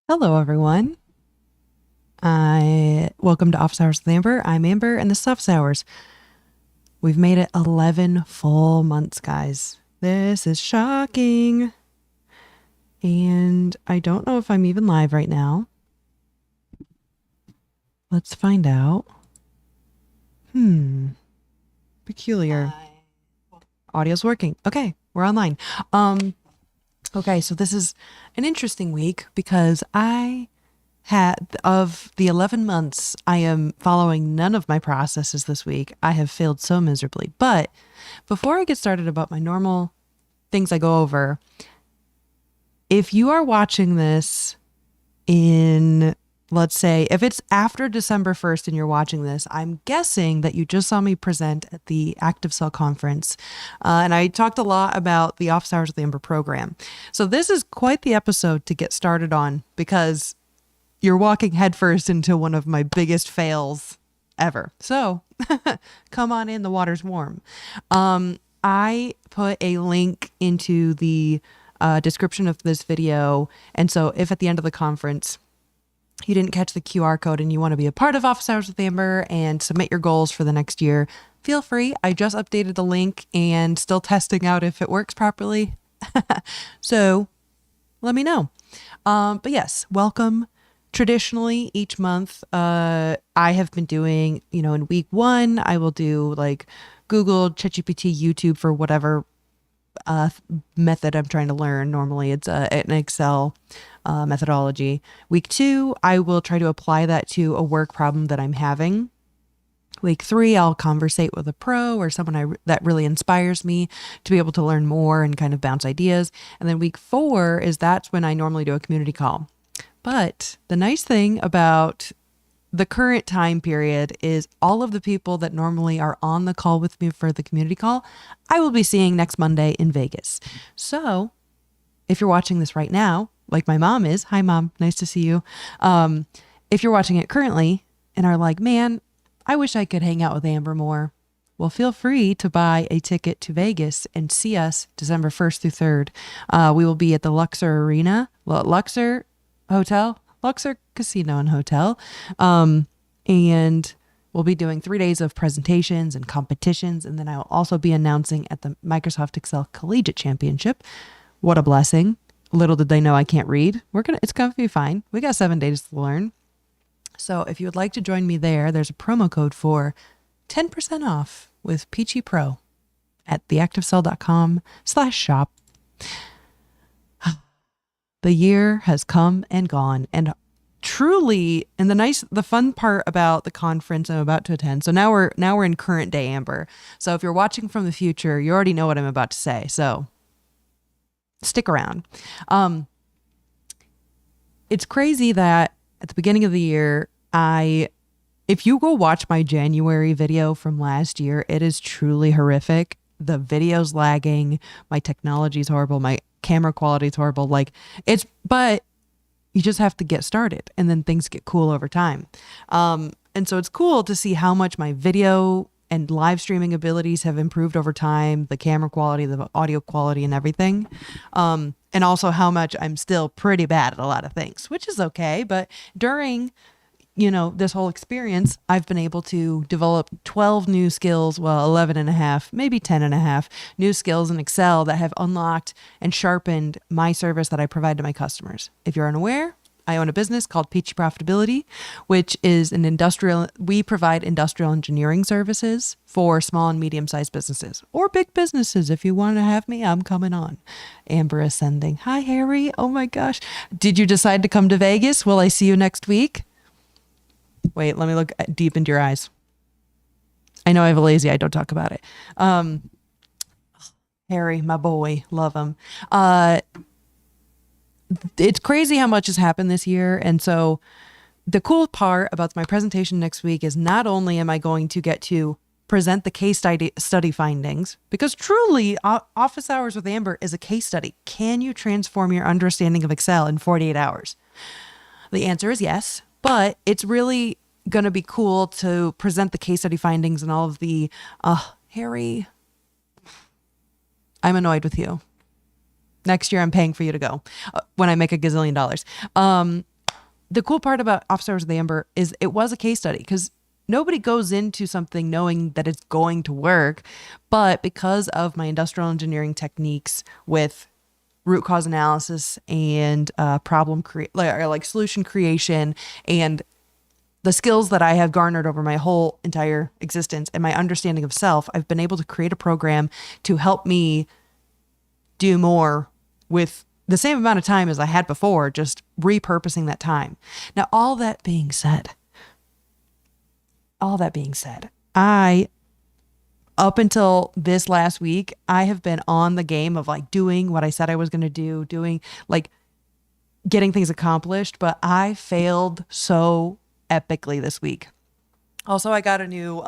Hello, everyone. Welcome to Office Hours with Amber. I'm Amber, and this is Office Hours. We've made it 11 full months, guys. This is shocking. And I don't know if I'm even live right now. Let's find out. Peculiar. Audio's working. Okay, we're online. Okay, so this is an interesting week because of the 11 months, I am following none of my processes this week. I have failed so miserably. But before I get started about my normal things I go over, if you are watching this in, let's say, if it's after December 1st and you're watching this, I'm guessing that you just saw me present at the Active Cell Conference. And I talked a lot about the Office Hours with Amber program. So this is quite the episode to get started on because you're walking headfirst into one of my biggest fails ever. So come on in, the water's warm. I put a link into the description of this video. And so if at the end of the conference, you didn't catch the QR code and you want to be a part of Office Hours with Amber and submit your goals for the next year, feel free. I just updated the link and still testing out if it works properly. So let me know. But yes, welcome. Traditionally, each month, I have been doing, in week 1, I will do like Google, ChatGPT, YouTube for whatever method I'm trying to learn. Normally it's an Excel methodology. Week 2, I will try to apply that to a work problem that I'm having. Week 3, I'll conversate with a pro or someone that really inspires me to be able to learn more and kind of bounce ideas. And then week 4 that's when I normally do a community call. But the nice thing about the current time period is all of the people that normally are on the call with me for the community call, I will be seeing next Monday in Vegas. So if you're watching this right now, like my mom is, hi mom, nice to see you. If you're watching it currently and are like, man, I wish I could hang out with Amber more. Well, feel free to buy a ticket to Vegas and see us December 1st through 3rd. We will be at the Luxor Luxor Casino and Hotel. And we'll be doing 3 days of presentations and competitions. And then I will also be announcing at the Microsoft Excel Collegiate Championship. What a blessing. Little did they know I can't read. It's going to be fine. We got 7 days to learn. So if you would like to join me there, there's a promo code for 10% off with Peachy Pro at theactivecell.com/shop. The year has come and gone, and truly, and the fun part about the conference I'm about to attend. So now we're in current day Amber. So if you're watching from the future, you already know what I'm about to say. So stick around. It's crazy that at the beginning of the year, if you go watch my January video from last year, it is truly horrific. The video's lagging. My technology's horrible. My camera quality is horrible. But you just have to get started and then things get cool over time. And so it's cool to see how much my video and live streaming abilities have improved over time, the camera quality, the audio quality and everything. And also how much I'm still pretty bad at a lot of things, which is okay. But during this whole experience, I've been able to develop 12 new skills, well, 11 and a half, maybe 10 and a half new skills in Excel that have unlocked and sharpened my service that I provide to my customers. If you're unaware, I own a business called Peachy Profitability, which is we provide industrial engineering services for small and medium-sized businesses or big businesses. If you want to have me, I'm coming on. Amber is sending, hi, Harry. Oh my gosh. Did you decide to come to Vegas? Will I see you next week? Wait, let me look deep into your eyes. I know I have a lazy eye. Don't talk about it. Harry, my boy, love him. It's crazy how much has happened this year. And so the cool part about my presentation next week is not only am I going to get to present the case study findings, because truly Office Hours with Amber is a case study. Can you transform your understanding of Excel in 48 hours? The answer is yes, but it's really going to be cool to present the case study findings and all of the, Harry, I'm annoyed with you. Next year, I'm paying for you to go when I make $1 gazillion. The cool part about Office Hours with Amber is it was a case study because nobody goes into something knowing that it's going to work. But because of my industrial engineering techniques with root cause analysis and solution creation and the skills that I have garnered over my whole entire existence and my understanding of self, I've been able to create a program to help me do more with the same amount of time as I had before, just repurposing that time. Now, all that being said, up until this last week, I have been on the game of doing what I said I was going to do, getting things accomplished, but I failed so epically this week. Also, I got a new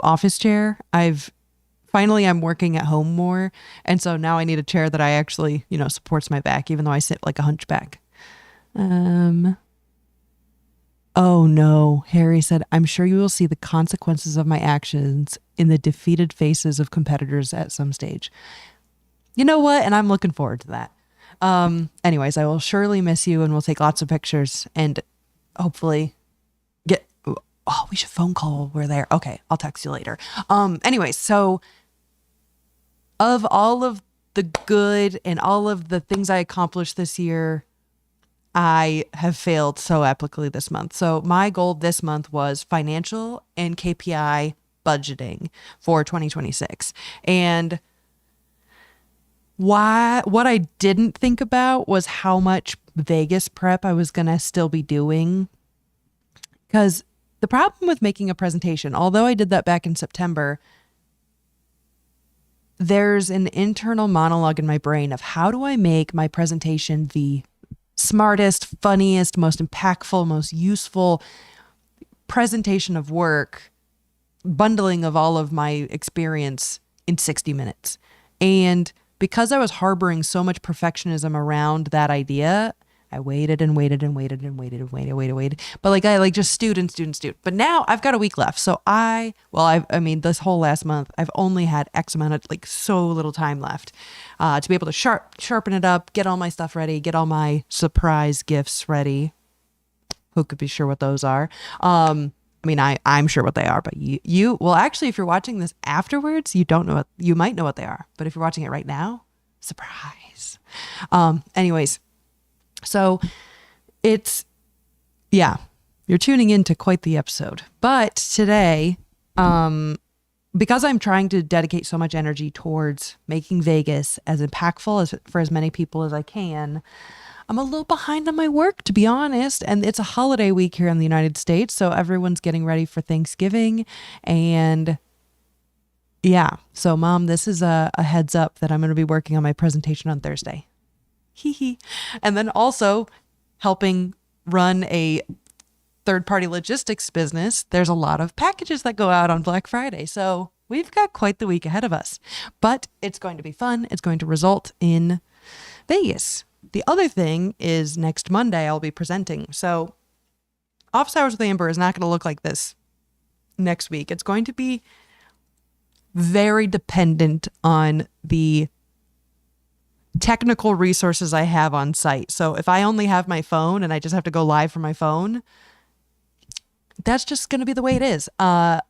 office chair. I'm working at home more. And so now I need a chair that I actually, supports my back, even though I sit like a hunchback. Oh no, Harry said, I'm sure you will see the consequences of my actions in the defeated faces of competitors at some stage. You know what? And I'm looking forward to that. Anyways, I will surely miss you and we'll take lots of pictures and hopefully we should phone call while we're there. Okay. I'll text you later. Anyways, so of all of the good and all of the things I accomplished this year, I have failed so epically this month. So my goal this month was financial and KPI budgeting for 2026. And what I didn't think about was how much Vegas prep I was going to still be doing. Because the problem with making a presentation, although I did that back in September, there's an internal monologue in my brain of how do I make my presentation the smartest, funniest, most impactful, most useful presentation of work, bundling of all of my experience in 60 minutes. And because I was harboring so much perfectionism around that idea, I waited. But I just stewed. But now I've got a week left. So this whole last month, I've only had X amount of so little time left to be able to sharpen it up, get all my stuff ready, get all my surprise gifts ready. Who could be sure what those are? I'm sure what they are, but you actually, if you're watching this afterwards, you don't know you might know what they are, but if you're watching it right now, surprise. Anyways, so you're tuning into quite the episode, but today, because I'm trying to dedicate so much energy towards making Vegas as impactful for as many people as I can, I'm a little behind on my work, to be honest. And it's a holiday week here in the United States. So everyone's getting ready for Thanksgiving. And so Mom, this is a heads up that I'm going to be working on my presentation on Thursday. And then also helping run a third-party logistics business. There's a lot of packages that go out on Black Friday. So we've got quite the week ahead of us, but it's going to be fun. It's going to result in Vegas. The other thing is next Monday, I'll be presenting. So Office Hours with Amber is not going to look like this next week. It's going to be very dependent on the technical resources I have on site. So if I only have my phone and I just have to go live from my phone, that's just going to be the way it is. But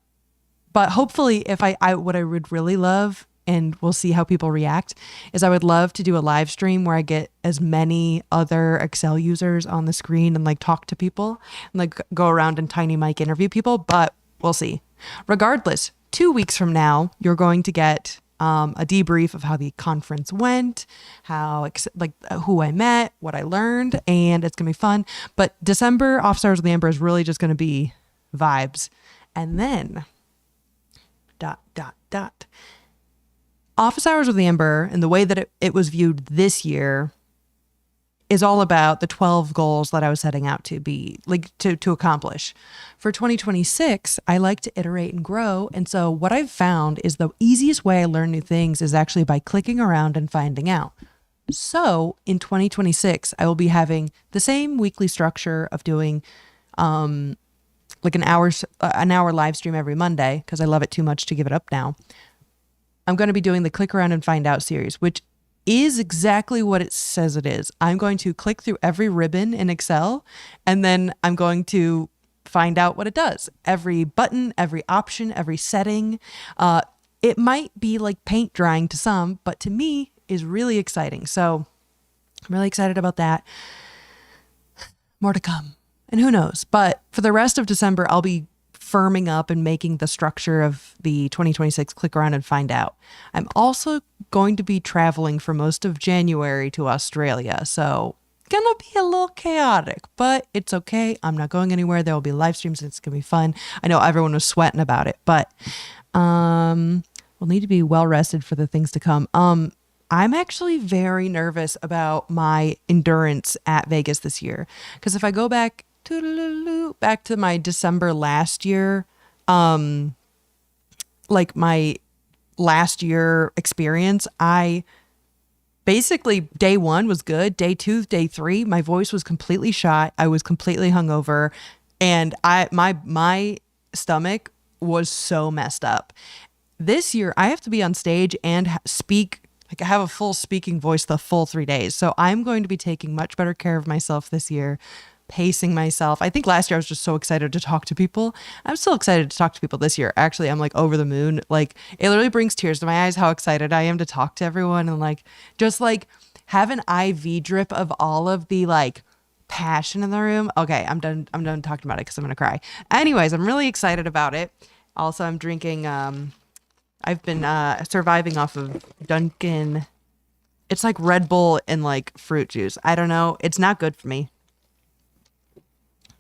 hopefully if I what I would really love, and we'll see how people react, is I would love to do a live stream where I get as many other Excel users on the screen and like talk to people and like go around and tiny mic interview people, but we'll see. Regardless, 2 weeks from now, you're going to get a debrief of how the conference went, who I met, what I learned, and it's going to be fun. But December, Office Hours with Amber is really just going to be vibes. And then Office Hours with Amber, and the way that it was viewed this year, is all about the 12 goals that I was setting out to be like to accomplish. For 2026, I like to iterate and grow. And so what I've found is the easiest way I learn new things is actually by clicking around and finding out. So in 2026, I will be having the same weekly structure of doing like an hour live stream every Monday, because I love it too much to give it up now. I'm going to be doing the click around and find out series, which is exactly what it says it is. I'm going to click through every ribbon in Excel, and then I'm going to find out what it does. Every button, every option, every setting. It might be like paint drying to some, but to me is really exciting. So I'm really excited about that. More to come. And who knows? But for the rest of December, I'll be firming up and making the structure of the 2026 click around and find out. I'm also going to be traveling for most of January to Australia. So gonna be a little chaotic, but it's okay. I'm not going anywhere. There will be live streams. It's gonna be fun. I know everyone was sweating about it, but we'll need to be well rested for the things to come. I'm actually very nervous about my endurance at Vegas this year, because if I go back to my December last year, like my last year experience, I basically day 1 was good. Day 2, day 3, my voice was completely shot. I was completely hungover, and my stomach was so messed up. This year, I have to be on stage and speak. Like I have a full speaking voice the full 3 days. So I'm going to be taking much better care of myself this year, pacing myself. I think last year I was just so excited to talk to people. I'm still excited to talk to people this year. Actually, I'm like over the moon. Like it literally brings tears to my eyes how excited I am to talk to everyone, and like just like have an IV drip of all of the like passion in the room. Okay, I'm done talking about it because I'm gonna cry. Anyways, I'm really excited about it. Also, I'm drinking I've been surviving off of Dunkin'. It's like Red Bull and like fruit juice. I don't know. It's not good for me,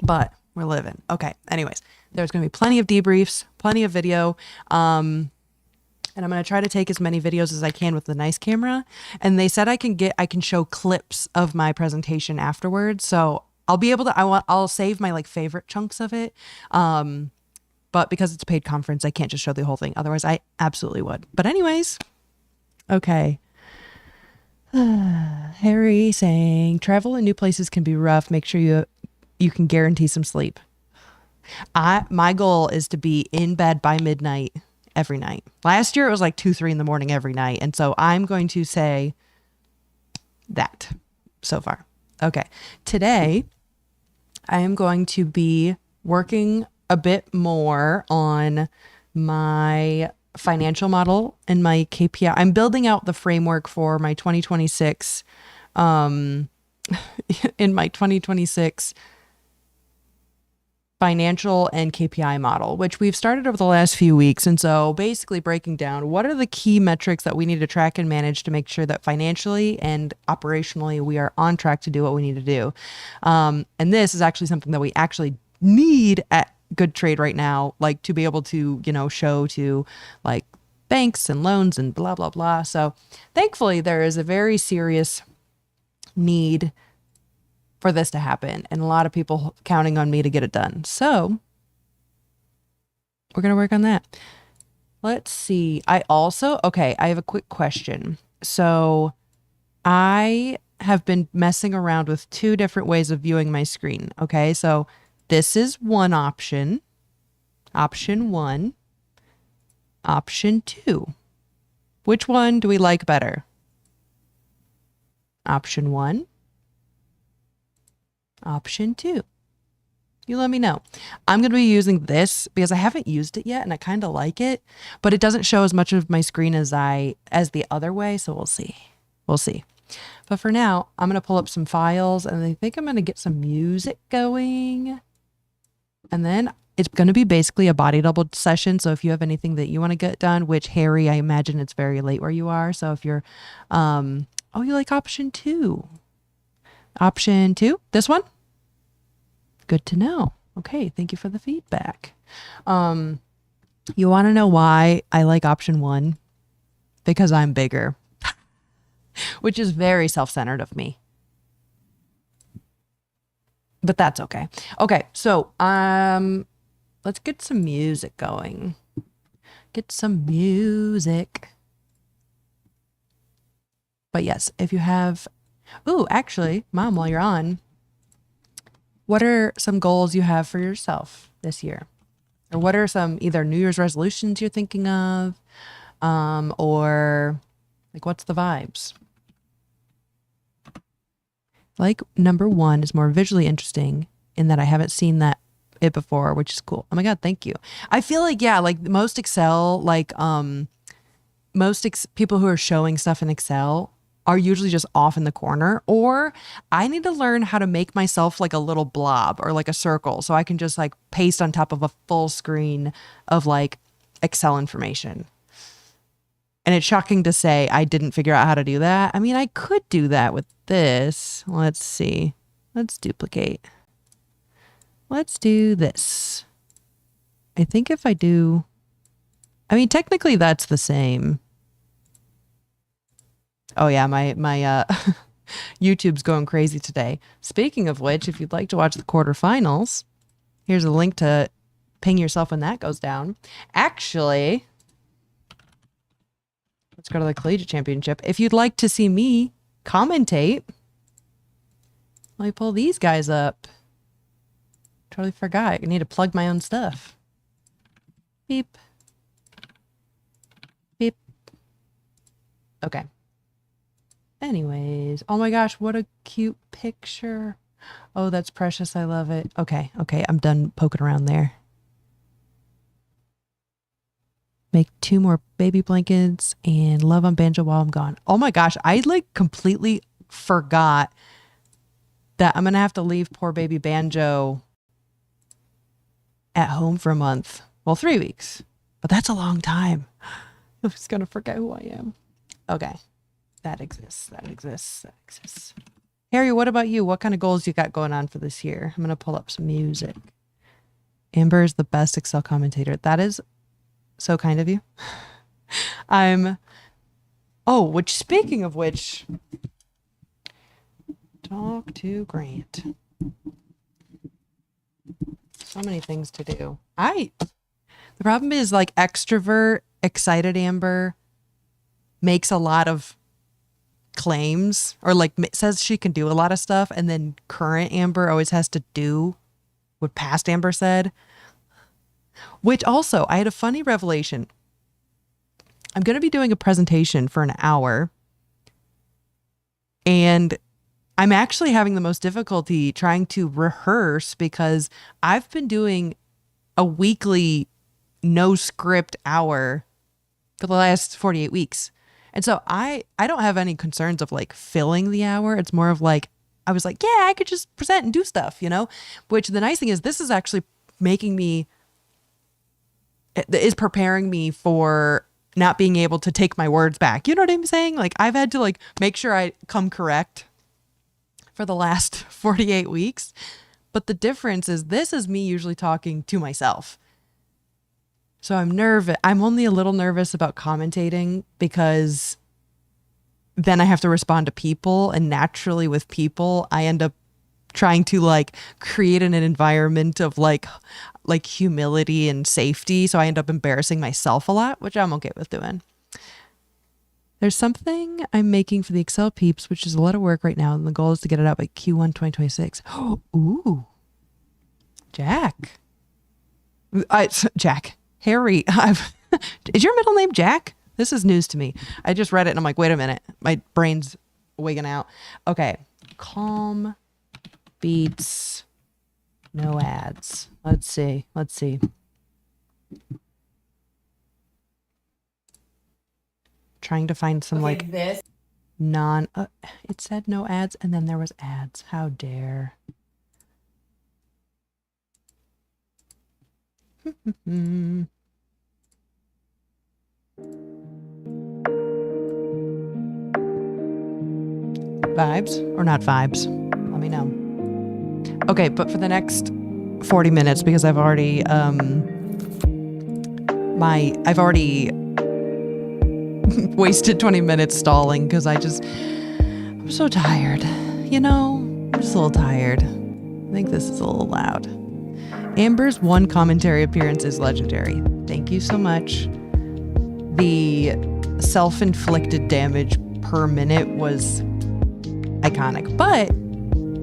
but we're living. Okay. Anyways, there's going to be plenty of debriefs, plenty of video. And I'm going to try to take as many videos as I can with the nice camera. And they said I can show clips of my presentation afterwards. So I'll be able to, I'll save my like favorite chunks of it. But because it's a paid conference, I can't just show the whole thing. Otherwise, I absolutely would. But anyways, okay. Harry saying, travel in new places can be rough. Make sure you can guarantee some sleep. My goal is to be in bed by midnight every night. Last year, it was like 2, 3 in the morning every night. And so I'm going to say that so far. Okay. Today, I am going to be working a bit more on my financial model and my KPI. I'm building out the framework for my 2026 in my 2026 financial and KPI model, which we've started over the last few weeks. And so basically breaking down what are the key metrics that we need to track and manage to make sure that financially and operationally we are on track to do what we need to do. And this is actually something that we actually need at Good Trade right now, like to be able to, show to like banks and loans and blah, blah, blah. So thankfully there is a very serious need for this to happen, and a lot of people counting on me to get it done. So we're going to work on that. Let's see. I have a quick question. So I have been messing around with 2 different ways of viewing my screen. Okay. So this is one option. Option 1. Option 2. Which one do we like better? Option 1. Option 2. You let me know. I'm going to be using this because I haven't used it yet and I kind of like it, but it doesn't show as much of my screen as the other way. So we'll see. We'll see. But for now, I'm going to pull up some files and I think I'm going to get some music going. And then it's going to be basically a body double session. So if you have anything that you want to get done, which Harry, I imagine it's very late where you are. So if you're, oh, you like option 2. Option 2, this one? Good to know. Okay, thank you for the feedback. You want to know why I like option 1? Because I'm bigger, which is very self-centered of me. But that's okay. Okay, so let's get some music going. Get some music. But yes, if you have, ooh, actually, Mom, while you're on, what are some goals you have for yourself this year? Or what are some either New Year's resolutions you're thinking of? Or like, what's the vibes? Like number 1 is more visually interesting in that I haven't seen it before, which is cool. Oh my God, thank you. I feel like, yeah, like most Excel, like people who are showing stuff in Excel are usually just off in the corner, or I need to learn how to make myself like a little blob or like a circle so I can just like paste on top of a full screen of like Excel information. And it's shocking to say I didn't figure out how to do that. I mean, I could do that with this. Let's see. Let's duplicate. Let's do this. I think if I do, I mean, technically that's the same. Oh yeah, my YouTube's going crazy today. Speaking of which, if you'd like to watch the quarterfinals, here's a link to ping yourself when that goes down. Actually, let's go to the Collegiate Championship. If you'd like to see me commentate, let me pull these guys up. Totally forgot. I need to plug my own stuff. Beep. Beep. Okay. Anyways, oh my gosh, what a cute picture. Oh, that's precious. I love it. Okay, I'm done poking around there. Make 2 more baby blankets and love on banjo while I'm gone. Oh my gosh, I like completely forgot that I'm going to have to leave poor baby Banjo at home for a month. Well, 3 weeks, but that's a long time. I'm just going to forget who I am. Okay. That exists. Harry, what about you? What kind of goals you got going on for this year? I'm going to pull up some music. Amber is the best Excel commentator. That is so kind of you. Which speaking of which, talk to Grant. So many things to do. The problem is like extrovert, excited Amber makes a lot of claims or like says she can do a lot of stuff, and then current Amber always has to do what past Amber said. Which also, I had a funny revelation. I'm going to be doing a presentation for an hour, and I'm actually having the most difficulty trying to rehearse because I've been doing a weekly no script hour for the last 48 weeks. And so I don't have any concerns of like filling the hour. It's more of like, I was like, yeah, I could just present and do stuff, which the nice thing is this is actually is preparing me for not being able to take my words back. You know what I'm saying? Like I've had to like make sure I come correct for the last 48 weeks. But the difference is this is me usually talking to myself. So I'm nervous. I'm only a little nervous about commentating because then I have to respond to people. And naturally with people, I end up trying to like create an environment of like humility and safety. So I end up embarrassing myself a lot, which I'm okay with doing. There's something I'm making for the Excel peeps, which is a lot of work right now. And the goal is to get it out by Q1 2026. Ooh, Jack. Jack. Harry. Is your middle name Jack? This is news to me. I just read it and I'm like, wait a minute. My brain's wigging out. Okay. Calm beats no ads. Let's see. Trying to find some this. it said no ads and then there was ads. How dare. Vibes or not vibes? Let me know. Okay, but for the next 40 minutes, because I've already wasted 20 minutes stalling because I'm so tired. You know, I'm just a little tired. I think this is a little loud. Amber's one commentary appearance is legendary. Thank you so much. The self-inflicted damage per minute was iconic, but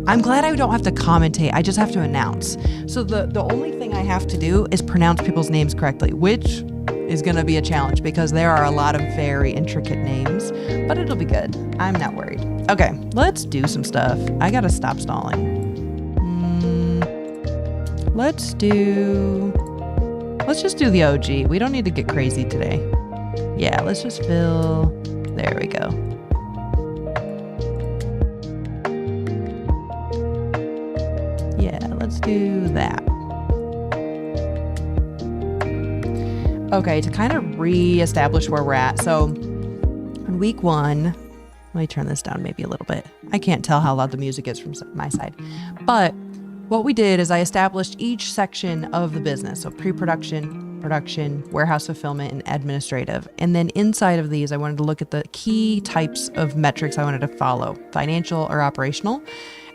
I'm glad I don't have to commentate. I just have to announce. So the only thing I have to do is pronounce people's names correctly, which is going to be a challenge because there are a lot of very intricate names, but it'll be good. I'm not worried. Okay, let's do some stuff. I got to stop stalling. Let's just do the OG. We don't need to get crazy today. Yeah, let's just fill. There we go. Yeah, let's do that. Okay, to kind of re-establish where we're at. So on week 1, let me turn this down maybe a little bit. I can't tell how loud the music is from my side. But what we did is I established each section of the business. So pre-production, production, warehouse fulfillment, and administrative. And then inside of these, I wanted to look at the key types of metrics I wanted to follow, financial or operational.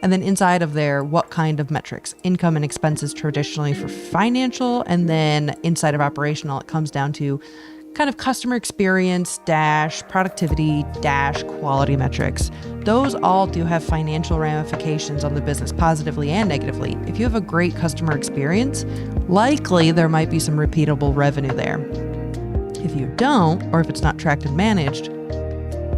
And then inside of there, what kind of metrics? Income and expenses traditionally for financial. And then inside of operational, it comes down to kind of customer experience dash productivity dash quality metrics. Those all do have financial ramifications on the business, positively and negatively. If you have a great customer experience, likely there might be some repeatable revenue there. If you don't, or if it's not tracked and managed,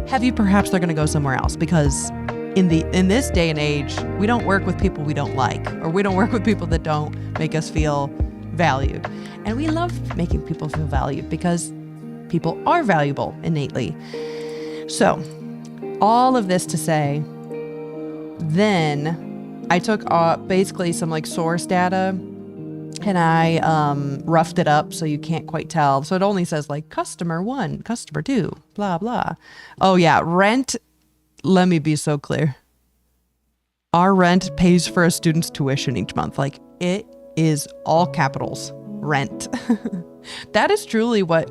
heavy perhaps they're going to go somewhere else, because in this day and age, we don't work with people we don't like, or we don't work with people that don't make us feel valued. And we love making people feel valued because people are valuable innately. So all of this to say, then I took basically some like source data and I roughed it up so you can't quite tell. So it only says like customer 1, customer 2, blah, blah. Oh yeah, rent. Let me be so clear. Our rent pays for a student's tuition each month. Like, it is all capitals, rent. That is truly what,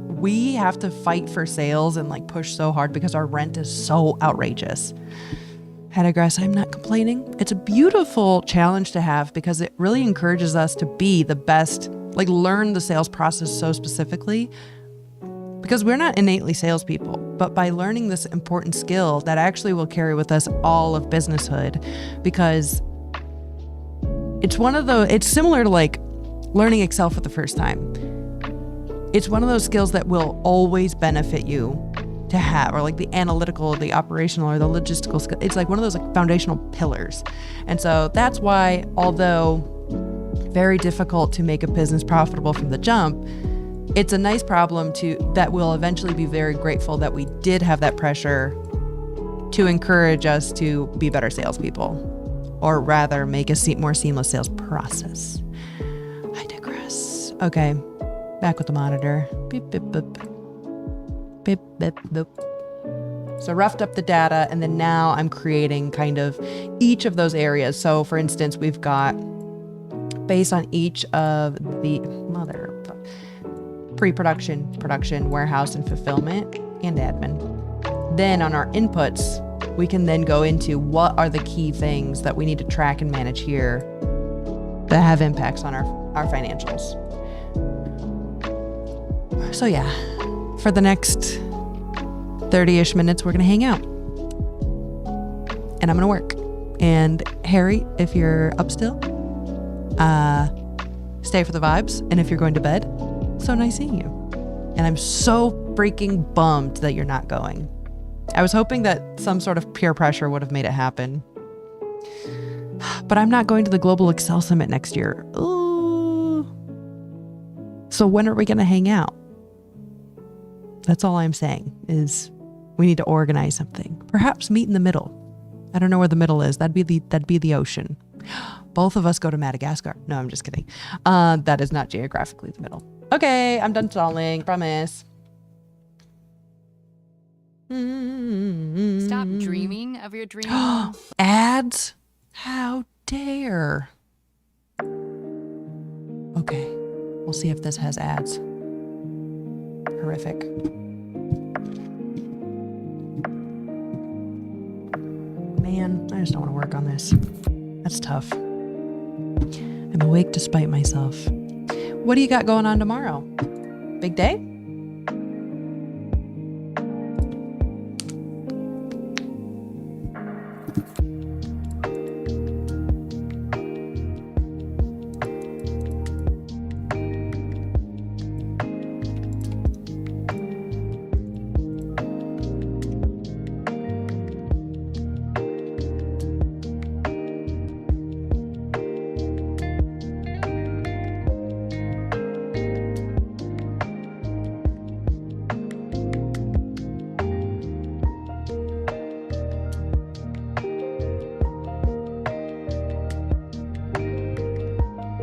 we have to fight for sales and like push so hard because our rent is so outrageous. I digress. I'm not complaining. It's a beautiful challenge to have because it really encourages us to be the best, like learn the sales process so specifically, because we're not innately salespeople, but by learning this important skill that actually will carry with us all of businesshood, because it's similar to like learning Excel for the first time. It's one of those skills that will always benefit you to have, or like the analytical, the operational, or the logistical skill. It's like one of those like foundational pillars. And so that's why, although very difficult to make a business profitable from the jump, it's a nice problem that will eventually be very grateful that we did have that pressure to encourage us to be better salespeople, or rather make a more seamless sales process. I digress. Okay, back with the monitor. Beep, beep, beep. Beep, beep, beep. So roughed up the data, and then now I'm creating kind of each of those areas. So for instance, we've got, based on each of the pre-production, production, warehouse, and fulfillment, and admin. Then on our inputs, we can then go into what are the key things that we need to track and manage here that have impacts on our financials. So yeah, for the next 30-ish minutes, we're going to hang out. And I'm going to work. And Harry, if you're up still, stay for the vibes. And if you're going to bed, so nice seeing you. And I'm so freaking bummed that you're not going. I was hoping that some sort of peer pressure would have made it happen. But I'm not going to the Global Excel Summit next year. Ooh. So when are we going to hang out? That's all I'm saying is we need to organize something. Perhaps meet in the middle. I don't know where the middle is. That'd be the ocean. Both of us go to Madagascar. No, I'm just kidding. That is not geographically the middle. Okay, I'm done stalling. Promise. Stop dreaming of your dream. Ads? How dare. Okay, we'll see if this has ads. Horrific. Man, I just don't want to work on this. That's tough. I'm awake despite myself. What do you got going on tomorrow? Big day?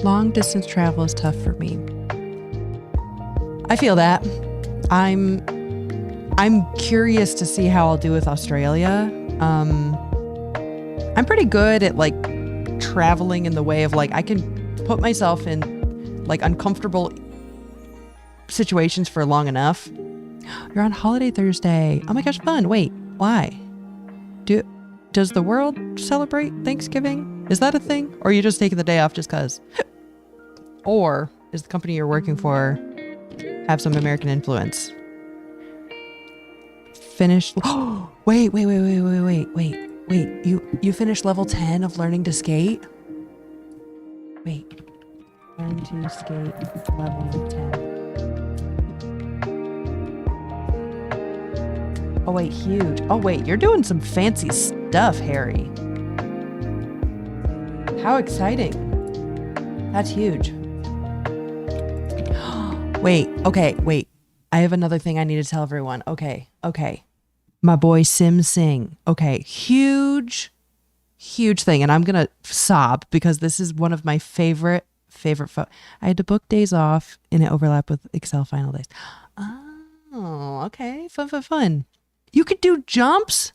Long distance travel is tough for me. I feel that. I'm curious to see how I'll do with Australia. I'm pretty good at like traveling in the way of like I can put myself in like uncomfortable situations for long enough. You're on holiday Thursday. Oh my gosh, fun. Wait, why? Does the world celebrate Thanksgiving? Is that a thing? Or are you just taking the day off just cause? Or is the company you're working for have some American influence? Finished. Wait. You finished level 10 of learning to skate? Wait. Learn to skate level 10. Oh wait, huge. Oh wait, you're doing some fancy stuff, Harry. How exciting. That's huge. Wait. I have another thing I need to tell everyone. Okay. My boy Sim Sing. Okay, huge thing. And I'm going to sob because this is one of my favorite I had to book days off and it overlapped with Excel final days. Oh, okay. Fun. You could do jumps?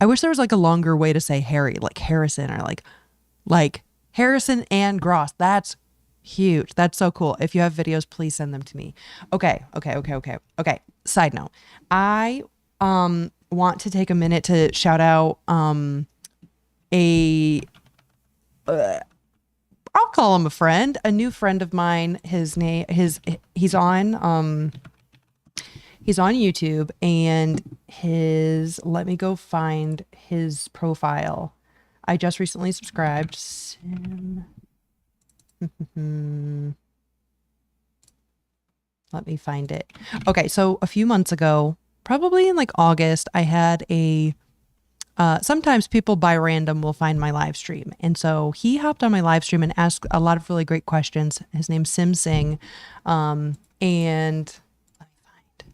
I wish there was like a longer way to say Harry, like Harrison or like Harrison and Gross. That's huge. That's so cool. If you have videos, please send them to me. Okay. Side note. I want to take a minute to shout out I'll call him a friend, a new friend of mine. He's on YouTube and let me go find his profile. I just recently subscribed. Let me find it. Okay, so a few months ago, probably in like August, I had sometimes people by random will find my live stream. And so he hopped on my live stream and asked a lot of really great questions. His name's Sim Sing. And let me find.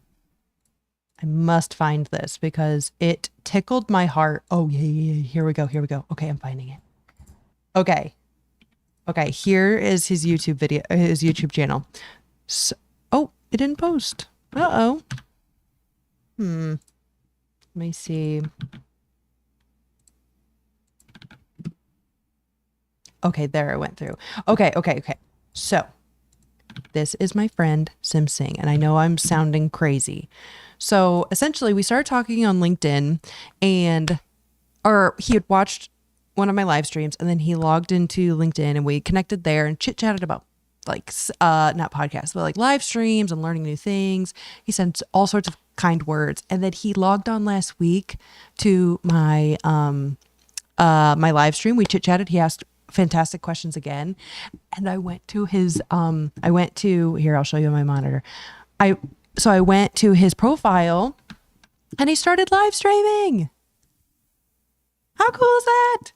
I must find this because it tickled my heart. Oh, yeah. Here we go. Okay, I'm finding it. Okay, here is his YouTube video, his YouTube channel. So, it didn't post. Uh-oh. Let me see. Okay, there it went through. Okay. So, this is my friend Sim Sing, and I know I'm sounding crazy. So, essentially, we started talking on LinkedIn, or he had watched one of my live streams, and then he logged into LinkedIn, and we connected there and chit-chatted about like not podcasts, but like live streams and learning new things. He sent all sorts of kind words, and then he logged on last week to my my live stream. We chit-chatted. He asked fantastic questions again, and I went to his here, I'll show you on my monitor. I went to his profile And he started live streaming. How cool is that?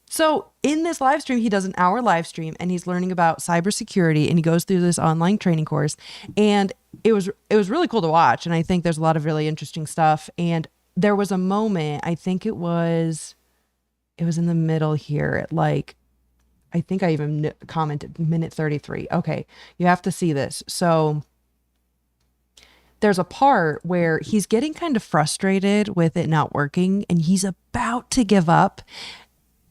So in this live stream, he does an hour live stream and he's learning about cybersecurity and he goes through this online training course. And it was really cool to watch. And I think there's a lot of really interesting stuff. And there was a moment, I think it was in the middle here at like, I think I even commented minute 33. Okay, you have to see this. So there's a part where he's getting kind of frustrated with it not working and he's about to give up.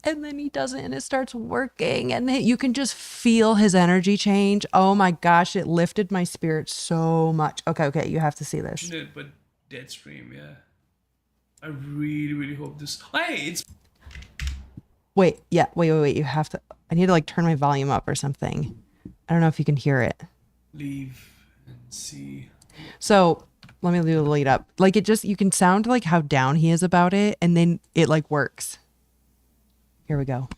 And then he doesn't, and it starts working, and you can just feel his energy change. Oh my gosh, it lifted my spirit so much. Okay, you have to see this. But dead stream, yeah. I really, really hope this. Hey, it's. Wait. You have to. I need to like turn my volume up or something. I don't know if you can hear it. Leave and see. So let me do the lead up. Like it just, you can sound like how down he is about it, and then it like works. Here we go.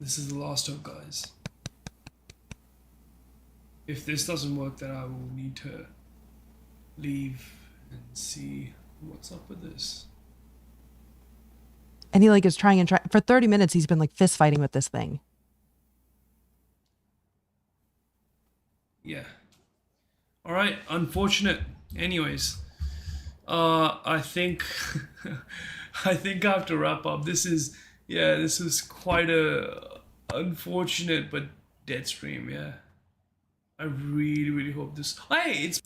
This is the last hope, guys. If this doesn't work, then I will need to leave and see what's up with this. And he like is trying for 30 minutes. He's been like fist fighting with this thing. Yeah. All right. Unfortunate. Anyways, I think I think I have to wrap up. This was quite a unfortunate but dead stream. Yeah. I really, really hope this. Hey, it's.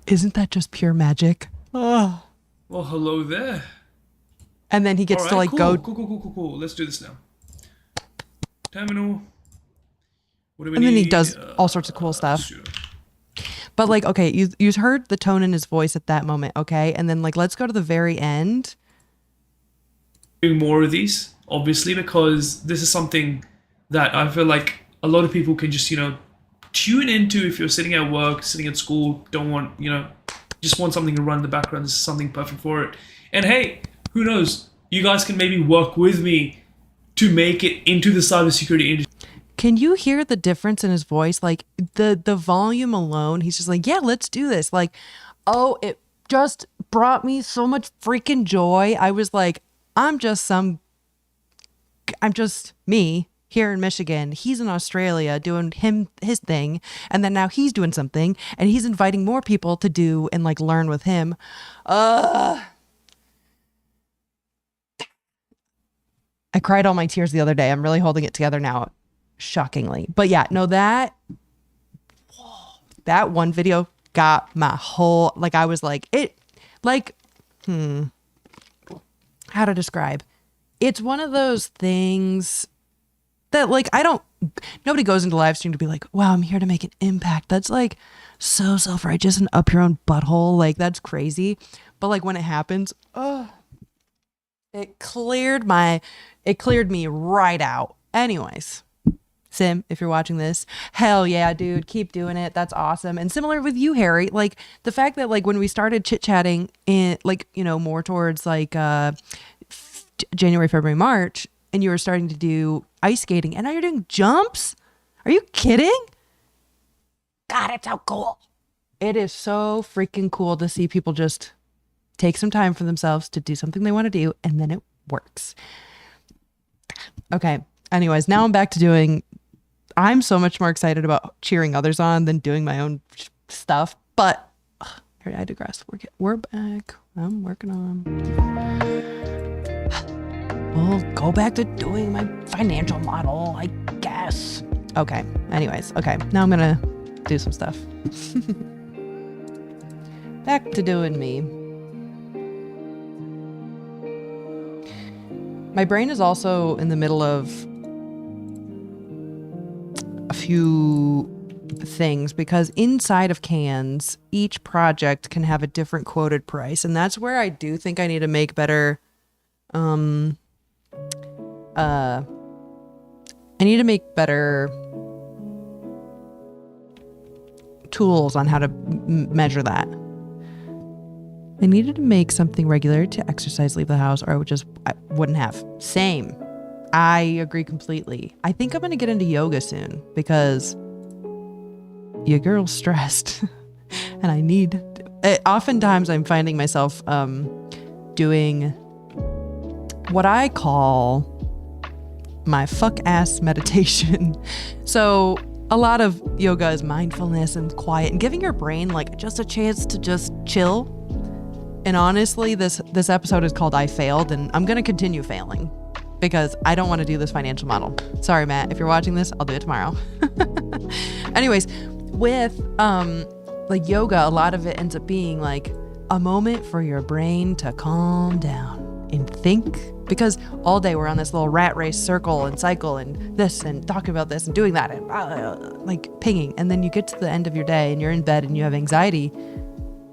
Isn't that just pure magic? Oh. Well, hello there. And then he gets to like cool, go. Cool. Let's do this now. Terminal. What do we And need? then he does all sorts of cool stuff. Sure. But like, okay, you heard the tone in his voice at that moment, okay? And then like, let's go to the very end. Doing more of these, obviously, because this is something that I feel like a lot of people can just, tune into if you're sitting at work, sitting at school, don't want, just want something to run in the background. This is something perfect for it. And hey, who knows? You guys can maybe work with me to make it into the cybersecurity industry. Can you hear the difference in his voice? Like the volume alone, he's just like, yeah, let's do this. Like, oh, it just brought me so much freaking joy. I was like, I'm just me here in Michigan. He's in Australia doing his thing. And then now he's doing something and he's inviting more people to do and like learn with him. I cried all my tears the other day. I'm really holding it together now. Shockingly. But yeah, no, that one video got my whole, like, I was like, how to describe. It's one of those things that like, nobody goes into live stream to be like, wow, I'm here to make an impact. That's like so self-righteous and up your own butthole. Like that's crazy. But like when it happens, it cleared me right out. Anyways. Sim, if you're watching this, hell yeah, dude, keep doing it. That's awesome. And similar with you, Harry, like the fact that like when we started chit-chatting in like, more towards like January, February, March, and you were starting to do ice skating and now you're doing jumps? Are you kidding? God, it's so cool. It is so freaking cool to see people just take some time for themselves to do something they want to do and then it works. Okay. Anyways, now I'm back to I'm so much more excited about cheering others on than doing my own stuff. But I digress. We're back. I'm working on. We'll go back to doing my financial model, I guess. Okay. Anyways. Okay. Now I'm going to do some stuff. Back to doing me. My brain is also in the middle of a few things because inside of cans, each project can have a different quoted price. And that's where I do think I need to make better, I need to make better tools on how to measure that. I needed to make something regular to exercise, leave the house, or I wouldn't have. Same. I agree completely. I think I'm going to get into yoga soon because your girl's stressed. and I need oftentimes I'm finding myself doing what I call my fuck ass meditation. So a lot of yoga is mindfulness and quiet and giving your brain like just a chance to just chill. And honestly, this episode is called I Failed, and I'm going to continue failing because I don't want to do this financial model. Sorry, Matt. If you're watching this, I'll do it tomorrow. Anyways, with like yoga, a lot of it ends up being like a moment for your brain to calm down and think, because all day we're on this little rat race circle and cycle and this and talking about this and doing that and like pinging. And then you get to the end of your day and you're in bed and you have anxiety.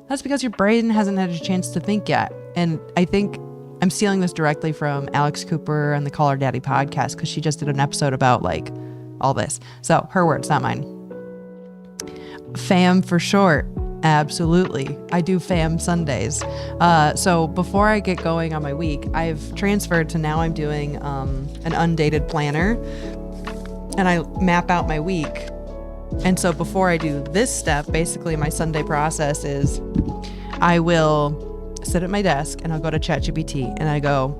That's because your brain hasn't had a chance to think yet. And I think I'm stealing this directly from Alex Cooper on the Call Her Daddy podcast, because she just did an episode about like all this. So her words, not mine. FAM for short. Absolutely. I do FAM Sundays. So before I get going on my week, I've transferred to now I'm doing an undated planner, and I map out my week. And so before I do this step, basically my Sunday process is I will sit at my desk and I'll go to ChatGPT and I go,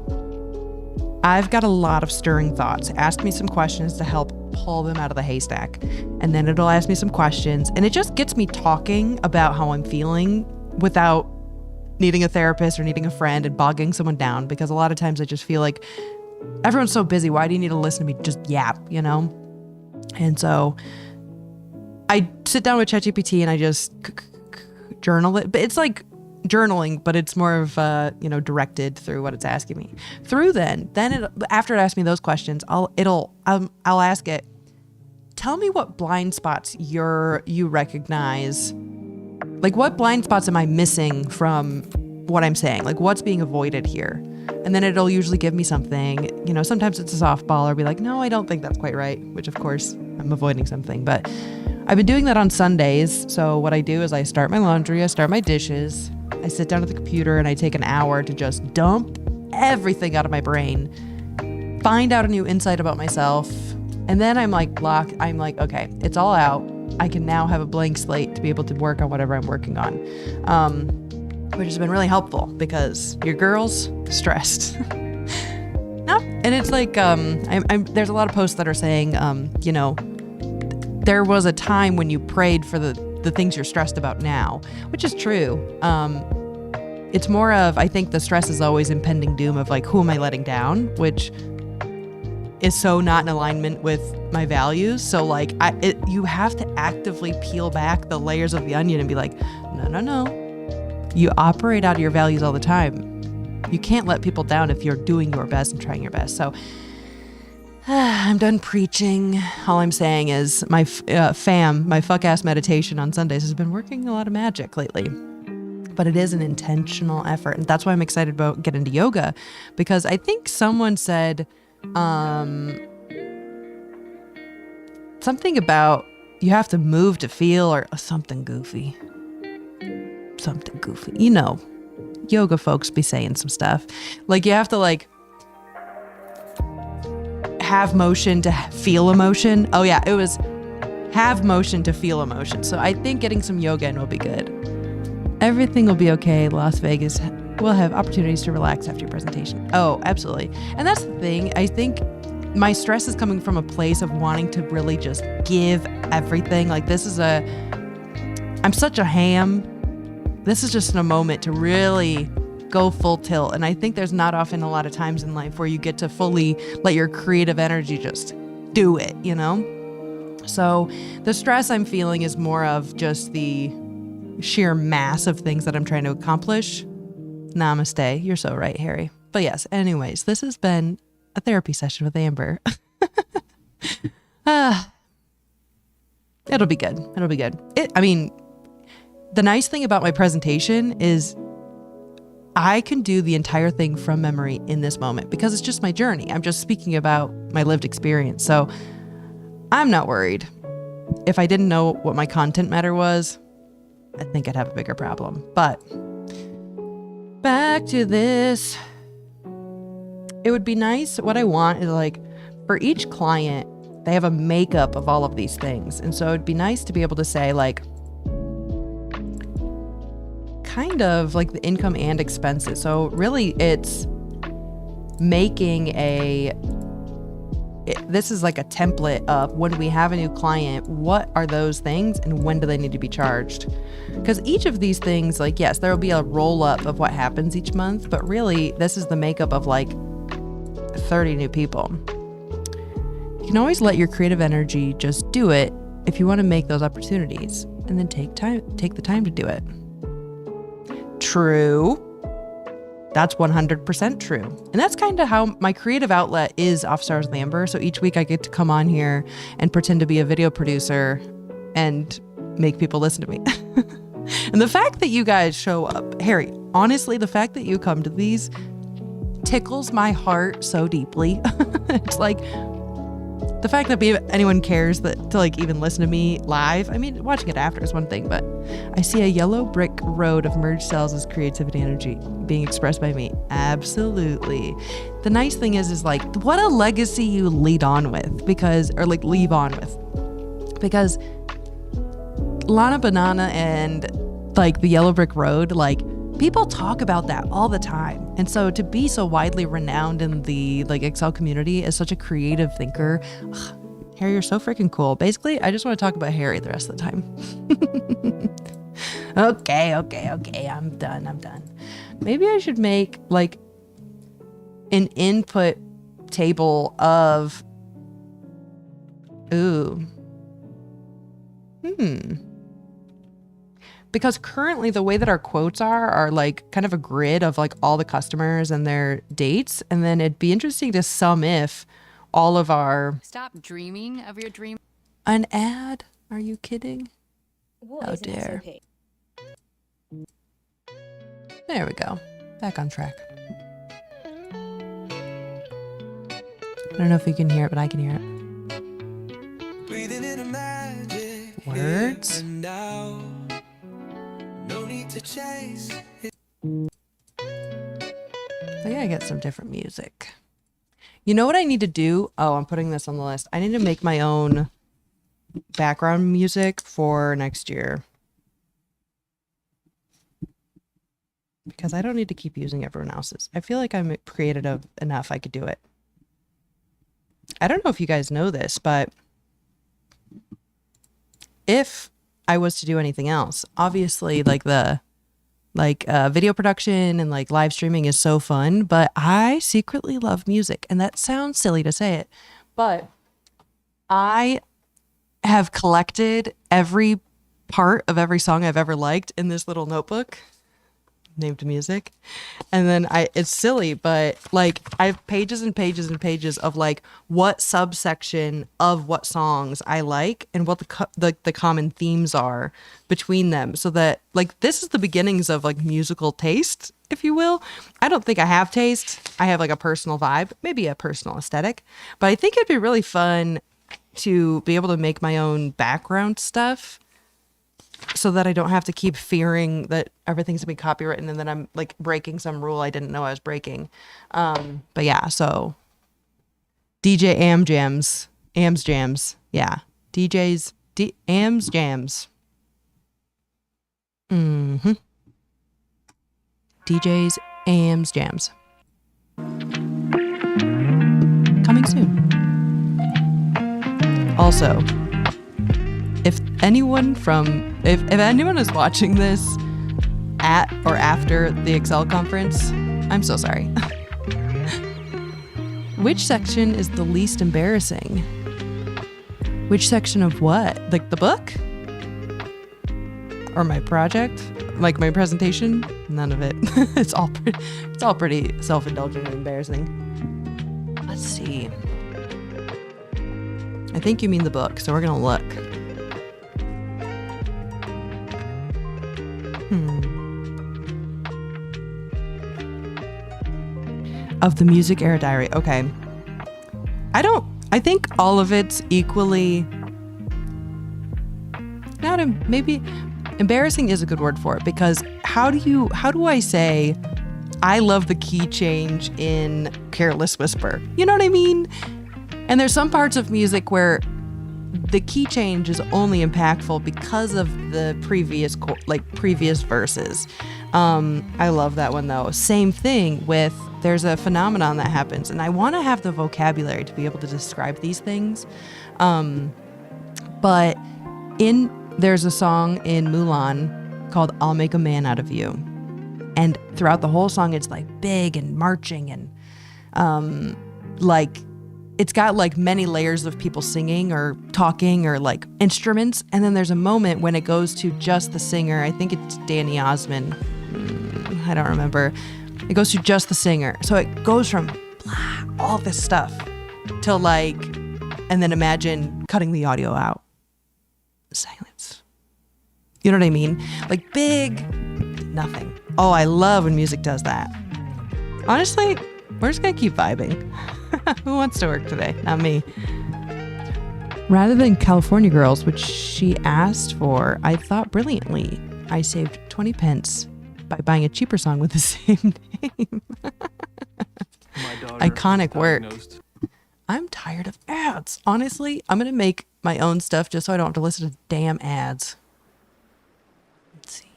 I've got a lot of stirring thoughts. Ask me some questions to help pull them out of the haystack. And then it'll ask me some questions, and it just gets me talking about how I'm feeling without needing a therapist or needing a friend and bogging someone down, because a lot of times I just feel like everyone's so busy. Why do you need to listen to me just yap, you know? And so I sit down with ChatGPT and I just journal it. But it's like journaling, but it's more of directed through what it's asking me. Through then after it asks me those questions, I'll ask it, tell me what blind spots you recognize. Like, what blind spots am I missing from what I'm saying? Like, what's being avoided here? And then it'll usually give me something. Sometimes it's a softball, or be like, no, I don't think that's quite right, which of course I'm avoiding something. But I've been doing that on Sundays. So what I do is I start my laundry, I start my dishes, I sit down at the computer, and I take an hour to just dump everything out of my brain, find out a new insight about myself. And then I'm like, okay, it's all out. I can now have a blank slate to be able to work on whatever I'm working on, which has been really helpful because your girl's stressed. Nope. And it's like, there's a lot of posts that are saying, there was a time when you prayed for the things you're stressed about now, which is true. It's more of, I think the stress is always impending doom of like, who am I letting down? Which is so not in alignment with my values. So like, you have to actively peel back the layers of the onion and be like, no. You operate out of your values all the time. You can't let people down if you're doing your best and trying your best. So I'm done preaching. All I'm saying is my my fuck-ass meditation on Sundays has been working a lot of magic lately. But it is an intentional effort. And that's why I'm excited about getting into yoga, because I think someone said something about you have to move to feel, or something goofy. Yoga folks be saying some stuff. Like you have to like have motion to feel emotion. Oh yeah, it was have motion to feel emotion. So I think getting some yoga in will be good. Everything will be okay. Las Vegas will have opportunities to relax after your presentation. Oh, absolutely. And that's the thing. I think my stress is coming from a place of wanting to really just give everything. Like I'm such a ham. This is just a moment to really go full tilt. And I think there's not often a lot of times in life where you get to fully let your creative energy just do it, So the stress I'm feeling is more of just the sheer mass of things that I'm trying to accomplish. Namaste. You're so right, Harry. But yes, anyways, this has been a therapy session with Amber. It'll be good. The nice thing about my presentation is I can do the entire thing from memory in this moment because it's just my journey. I'm just speaking about my lived experience. So I'm not worried. If I didn't know what my content matter was, I think I'd have a bigger problem. But back to this. It would be nice. What I want is like for each client, they have a makeup of all of these things. And so it'd be nice to be able to say like, kind of like the income and expenses. So really it's making this is like a template of when we have a new client, what are those things and when do they need to be charged? Because each of these things, like, yes, there will be a roll up of what happens each month, but really this is the makeup of like 30 new people. You can always let your creative energy just do it if you want to make those opportunities, and then take the time to do it. True. That's 100% true. And that's kind of how my creative outlet is off Stars of the Amber. So each week I get to come on here and pretend to be a video producer and make people listen to me. And the fact that you guys show up, Harry, honestly, the fact that you come to these tickles my heart so deeply. It's like the fact that anyone cares to like even listen to me live. I mean, watching it after is one thing, but I see a yellow brick road of merged cells as creativity energy being expressed by me. Absolutely. The nice thing is like what a legacy you leave on with, because Lana Banana and like the yellow brick road, like people talk about that all the time. And so to be so widely renowned in the like Excel community as such a creative thinker, Harry, you're so freaking cool. Basically, I just want to talk about Harry the rest of the time. Okay. I'm done. Maybe I should make like an input table of, because currently the way that our quotes are like kind of a grid of like all the customers and their dates. And then it'd be interesting to sum if all of our... Stop dreaming of your dream. An ad? Are you kidding? Oh dear. There we go. Back on track. I don't know if you can hear it, but I can hear it. Words? I gotta get some different music. You know what I need to do? Oh, I'm putting this on the list. I need to make my own background music for next year. Because I don't need to keep using everyone else's. I feel like I'm creative enough I could do it. I don't know if you guys know this, but if I was to do anything else, obviously like video production and like live streaming is so fun, but I secretly love music. And that sounds silly to say it, but I have collected every part of every song I've ever liked in this little notebook named music. And then it's silly, but like I have pages and pages and pages of like what subsection of what songs I like and what the common themes are between them, so that like this is the beginnings of like musical taste, if you will. I don't think I have taste. I have like a personal vibe, maybe a personal aesthetic, but I think it'd be really fun to be able to make my own background stuff, so that I don't have to keep fearing that everything's gonna be copywritten and then I'm like breaking some rule I didn't know I was breaking. But yeah, so DJ Ams Jams. Yeah. Ams Jams. DJ's Ams Jams. Coming soon. Also, if anyone is watching this at or after the Excel conference, I'm so sorry. Which section is the least embarrassing? Which section of what? Like the book? Or my project? Like my presentation? None of it. It's all pretty self-indulgent and embarrassing. Let's see. I think you mean the book, so we're gonna look. Of the Music Era Diary. Okay. I think all of it's equally, maybe embarrassing is a good word for it, because how do I say I love the key change in Careless Whisper? You know what I mean? And there's some parts of music where the key change is only impactful because of the previous verses. I love that one though. Same thing with there's a phenomenon that happens, and I want to have the vocabulary to be able to describe these things. But there's a song in Mulan called "I'll Make a Man Out of You," and throughout the whole song, it's like big and marching and like it's got like many layers of people singing or talking or like instruments. And then there's a moment when it goes to just the singer. I think it's Danny Osmond. I don't remember. It goes to just the singer. So it goes from blah, all this stuff to like, and then imagine cutting the audio out. Silence. You know what I mean? Like big, nothing. Oh, I love when music does that. Honestly, we're just gonna keep vibing. Who wants to work today? Not me. Rather than California Girls, which she asked for, I thought brilliantly. I saved 20 pence by buying a cheaper song with the same name. Iconic work. I'm tired of ads. Honestly, I'm going to make my own stuff just so I don't have to listen to damn ads. Let's see.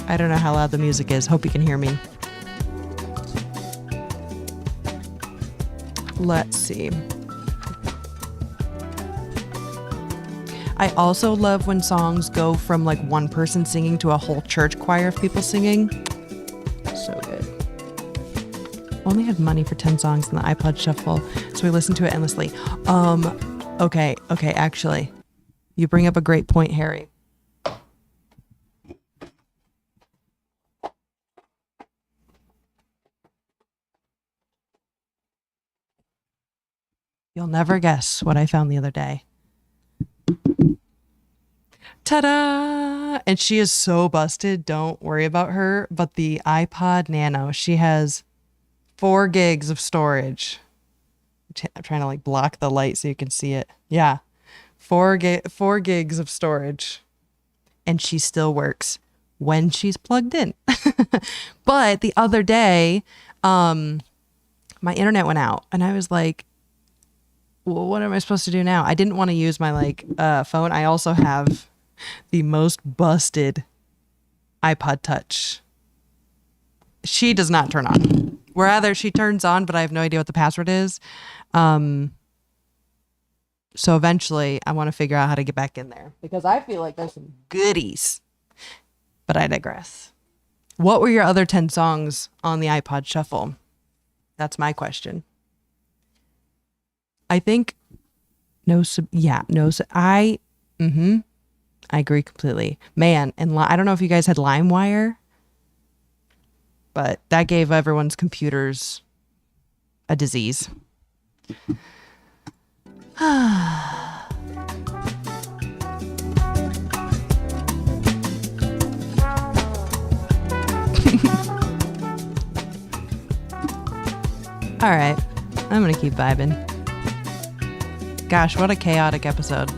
I don't know how loud the music is. Hope you can hear me. Let's see. I also love when songs go from like one person singing to a whole church choir of people singing. So good. Only had money for 10 songs in the iPod Shuffle, so we listened to it endlessly. Okay, actually. You bring up a great point, Harry. You'll never guess what I found the other day. Ta-da! And she is so busted. Don't worry about her. But the iPod Nano, she has 4 gigs of storage. I'm trying to like block the light so you can see it. Yeah. 4 gigs of storage. And she still works when she's plugged in. But the other day, my internet went out and I was like, well, what am I supposed to do now? I didn't want to use my phone. I also have the most busted iPod Touch. She does not turn on. Rather, she turns on, but I have no idea what the password is. So eventually, I want to figure out how to get back in there because I feel like there's some goodies. But I digress. What were your other 10 songs on the iPod Shuffle? That's my question. I think I agree completely. Man, and I don't know if you guys had LimeWire, but that gave everyone's computers a disease. All right, I'm gonna keep vibing. Gosh, what a chaotic episode.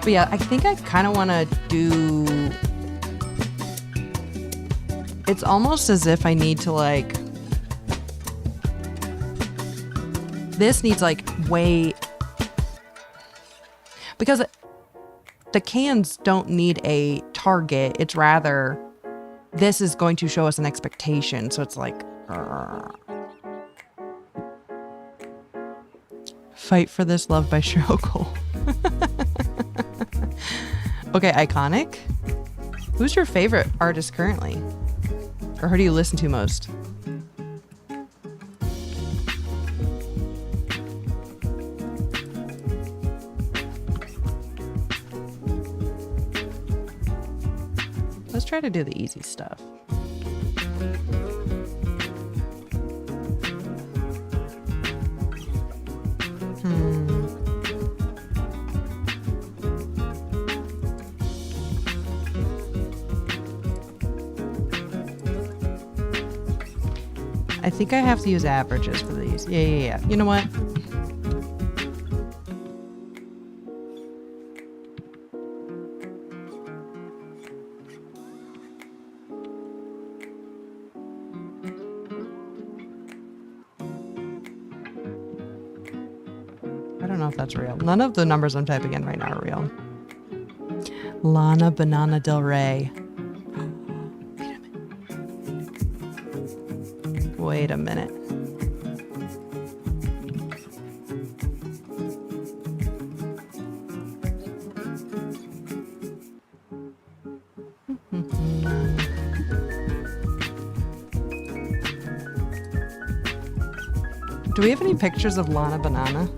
But yeah, I think I kind of want to do... It's almost as if I need to like... This needs like way... Because the cans don't need a target. It's rather... This is going to show us an expectation. So it's like... Fight for This Love by Cheryl Cole. Okay, iconic. Who's your favorite artist currently? Or who do you listen to most? Let's try to do the easy stuff. I think I have to use averages for these. Yeah. You know what? know if that's real. None of the numbers I'm typing in right now are real. Lana Banana Del Rey. Wait a minute. Do we have any pictures of Lana Banana?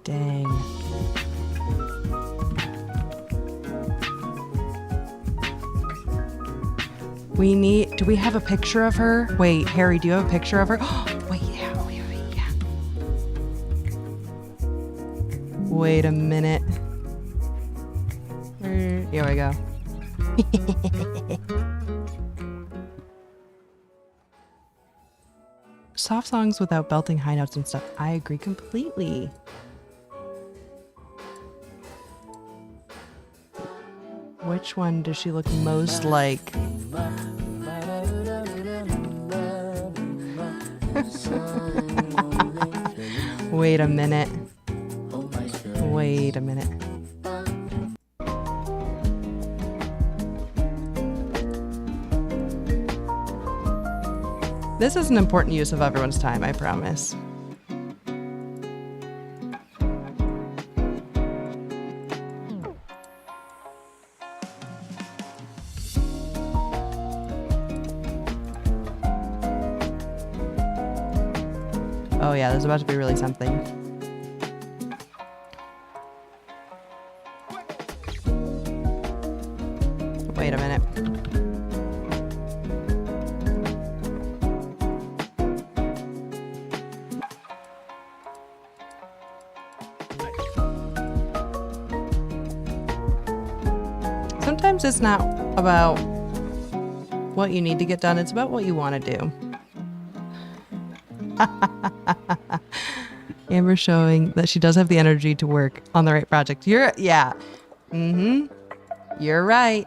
Dang. Do we have a picture of her? Wait, Harry, do you have a picture of her? Wait, yeah. Wait a minute. Here we go. Soft songs without belting high notes and stuff. I agree completely. Which one does she look most like? Wait a minute. Wait a minute. This is an important use of everyone's time, I promise. Oh yeah, there's about to be really something. Wait a minute. Sometimes it's not about what you need to get done, it's about what you want to do. Amber's showing that she does have the energy to work on the right project. Yeah. You're right.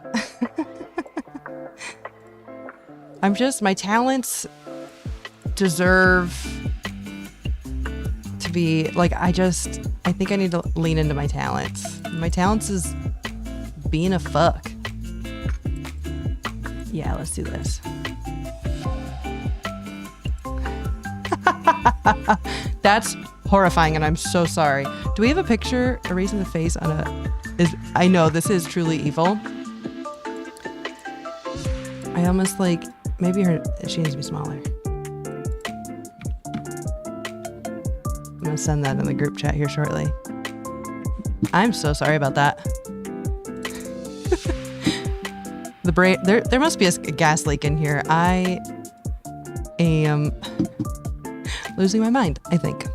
My talents deserve to be, like, I think I need to lean into my talents. My talents is being a fuck. Yeah, let's do this. That's horrifying, and I'm so sorry. Do we have a picture erasing the face on I know this is truly evil. I almost like, maybe she needs to be smaller. I'm gonna send that in the group chat here shortly. I'm so sorry about that. There must be a gas leak in here. I am losing my mind, I think.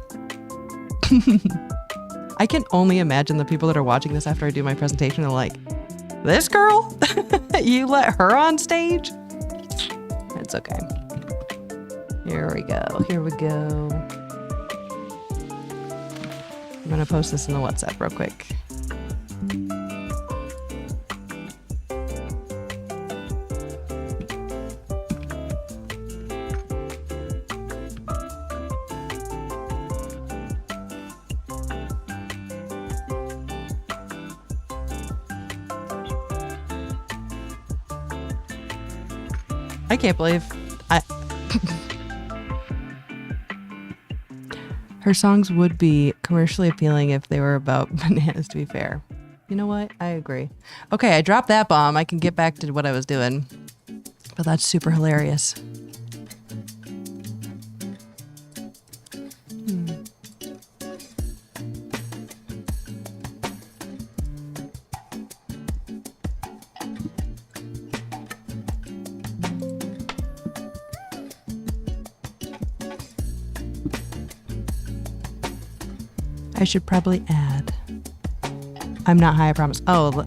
I can only imagine the people that are watching this after I do my presentation are like, this girl? You let her on stage? It's okay. Here we go. I'm gonna post this in the WhatsApp real quick. I can't believe her songs would be commercially appealing if they were about bananas, to be fair. You know what? I agree. Okay, I dropped that bomb. I can get back to what I was doing. But that's super hilarious. I should probably add. I'm not high, I promise. Oh,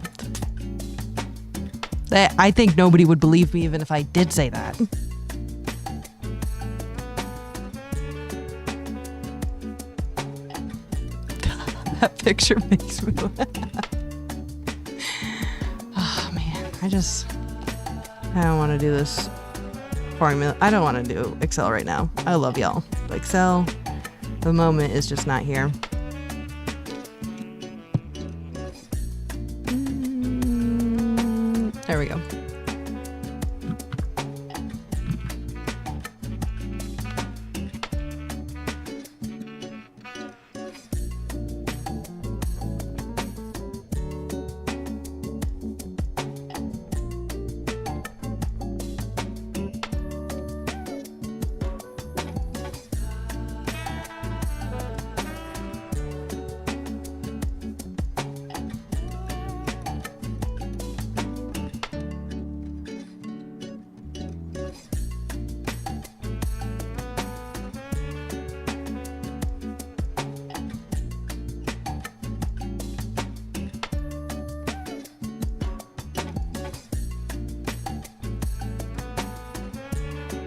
I think nobody would believe me even if I did say that. That picture makes me laugh. Oh man, I don't want to do this formula. I don't want to do Excel right now. I love y'all. Excel, The moment is just not here. There we go.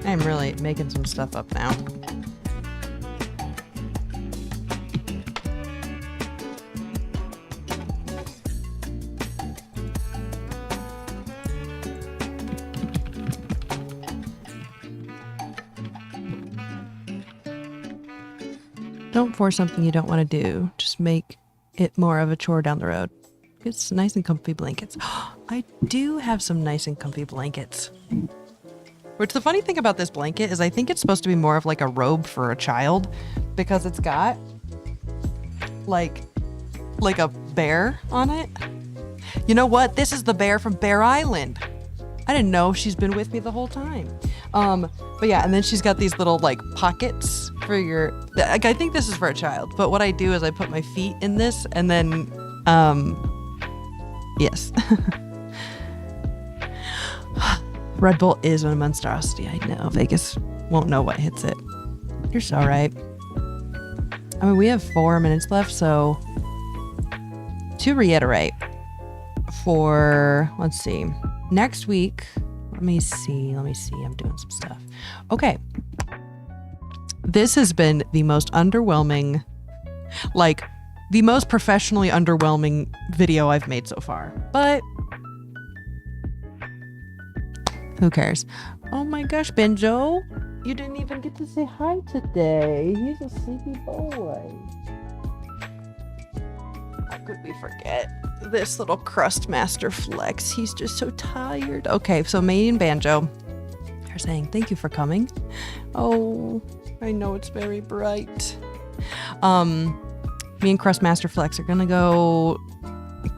I'm really making some stuff up now. Don't force something you don't want to do. Just make it more of a chore down the road. Get some nice and comfy blankets. I do have some nice and comfy blankets. Which the funny thing about this blanket is I think it's supposed to be more of like a robe for a child because it's got like a bear on it. You know what? This is the bear from Bear Island. I didn't know she's been with me the whole time. But yeah, and then she's got these little like pockets for your, like, I think this is for a child, but what I do is I put my feet in this and then, yes. Red Bull is a monstrosity. I know. Vegas won't know what hits it. You're so right. I mean, we have 4 minutes left, so to reiterate, for, let's see, next week, let me see. I'm doing some stuff. Okay. This has been the most underwhelming, like the most professionally underwhelming video I've made so far, but who cares? Oh my gosh, Benjo, you didn't even get to say hi today. He's a sleepy boy. How could we forget this little crust master flex? He's just so tired. Okay, so me and Banjo are saying thank you for coming. Oh, I know it's very bright. Me and Crust Master Flex are gonna go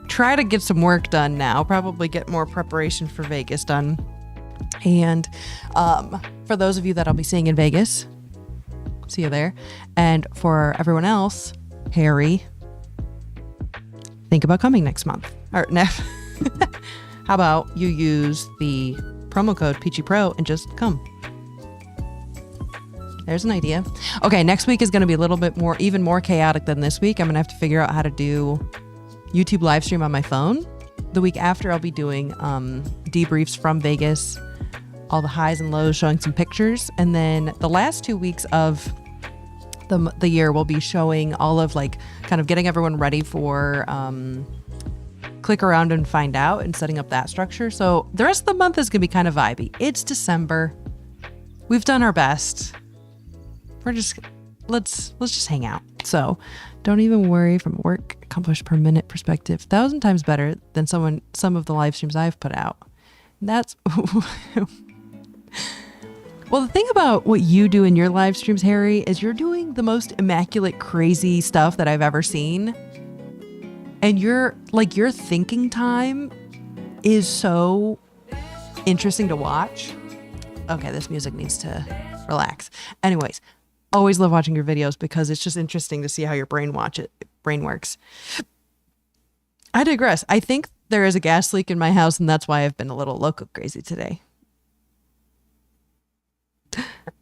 try to get some work done now. Probably get more preparation for Vegas done. And for those of you that I'll be seeing in Vegas, see you there. And for everyone else, Harry, think about coming next month. Or how about you use the promo code Peachy Pro and just come. There's an idea. Okay, next week is going to be a little bit more, even more chaotic than this week. I'm going to have to figure out how to do YouTube live stream on my phone. The week after, I'll be doing debriefs from Vegas, all the highs and lows, showing some pictures. And then the last 2 weeks of the year, we'll be showing all of like kind of getting everyone ready for click around and find out and setting up that structure. So the rest of the month is going to be kind of vibey. It's December. We've done our best. We're just, let's just hang out. So don't even worry. From a work accomplished per minute perspective, 1,000 times better than some of the live streams I've put out. That's well, the thing about what you do in your live streams, Harry, is you're doing the most immaculate, crazy stuff that I've ever seen. And your thinking time is so interesting to watch. Okay, this music needs to relax. Anyways, always love watching your videos because it's just interesting to see how your brain works. I digress. I think there is a gas leak in my house, and that's why I've been a little loco crazy today.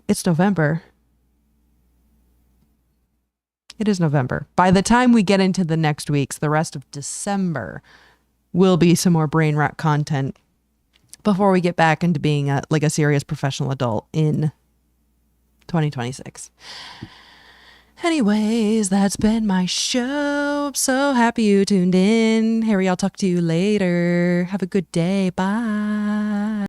It's November. It is November. By the time we get into the next weeks, the rest of December will be some more brain rot content before we get back into being a serious professional adult in 2026. Anyways, that's been my show. I'm so happy you tuned in. Harry, I'll talk to you later. Have a good day. Bye.